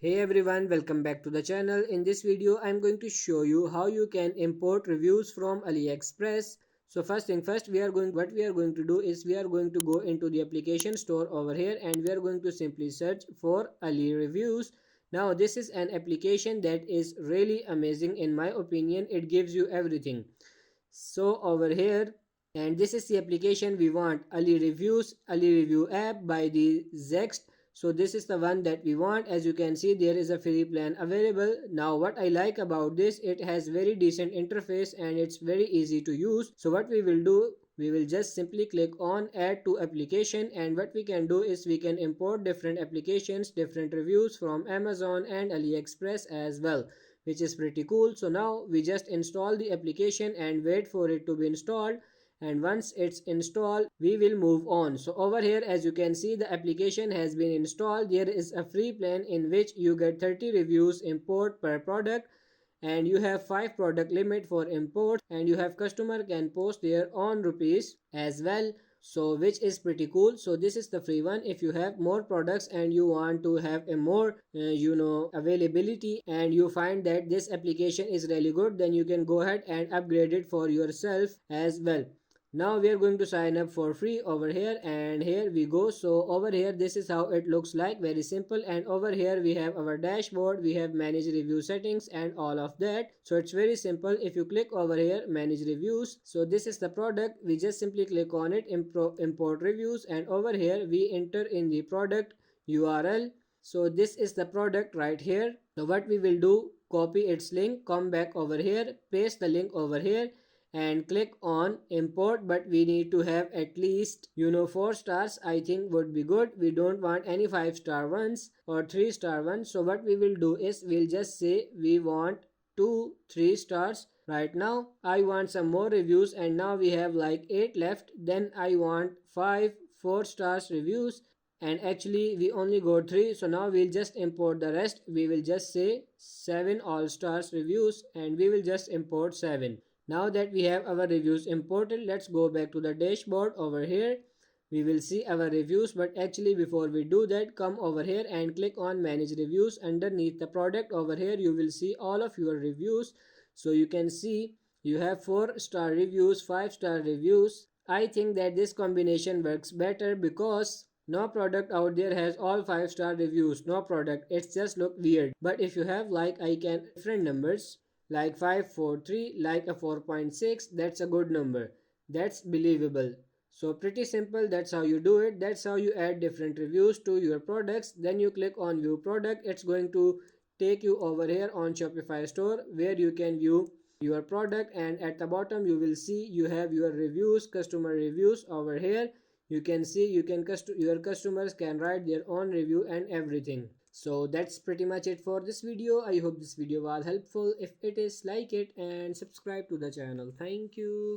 Hey everyone, welcome back to the channel. In this video, I'm going to show you how you can import reviews from Aliexpress. So first thing first, what we are going to do is we are going to go into the application store over here and we are going to simply search for Ali reviews. Now this is an application that is really amazing in my opinion. It gives you everything. So over here, and this is the application we want, Ali reviews, Ali review app by the Zext. So this is the one that we want. As you can see, there is a free plan available. Now what I like about this, it has very decent interface and it's very easy to use. So what we will do, we will just simply click on add to application, and what we can do is we can import different applications, different reviews from Amazon and AliExpress as well, which is pretty cool. So now we just install the application and wait for it to be installed, and once it's installed we will move on. So over here, as you can see, the application has been installed. There is a free plan in which you get 30 reviews import per product, and you have 5 product limit for import, and you have customer can post their own rupees as well, so which is pretty cool. So this is the free one. If you have more products and you want to have a more availability, and you find that this application is really good, then you can go ahead and upgrade it for yourself as well. Now we are going to sign up for free over here, and here we go. So over here, this is how it looks like, very simple. And over here we have our dashboard, we have manage review settings and all of that. So it's very simple. If you click over here manage reviews, so this is the product, we just simply click on it, import reviews, and over here we enter in the product URL. So this is the product right here. So what we will do, copy its link, come back over here, paste the link over here and click on import. But we need to have at least 4 stars, I think would be good. We don't want any 5-star ones or 3-star ones. So what we will do is we'll just say we want 2 3 stars. Right now I want some more reviews, and now we have like 8 left. Then I want 5 4 stars reviews, and actually we only got 3. So now we'll just import the rest. We will just say 7 all stars reviews, and we will just import 7. Now that we have our reviews imported, let's go back to the dashboard over here. We will see our reviews, but actually before we do that, come over here and click on manage reviews. Underneath the product over here, you will see all of your reviews. So you can see you have 4-star reviews, 5-star reviews. I think that this combination works better because no product out there has all 5-star reviews. No product. It's just look weird. But if you have like I can different numbers, like 543, like a 4.6, that's a good number, that's believable. So pretty simple, that's how you do it. That's how you add different reviews to your products. Then you click on view product. It's going to take you over here on Shopify store where you can view your product, and at the bottom you will see you have your reviews, customer reviews over here. You can see your customers can write their own review and everything. So that's pretty much it for this video. I hope this video was helpful. If it is, like it and subscribe to the channel. Thank you.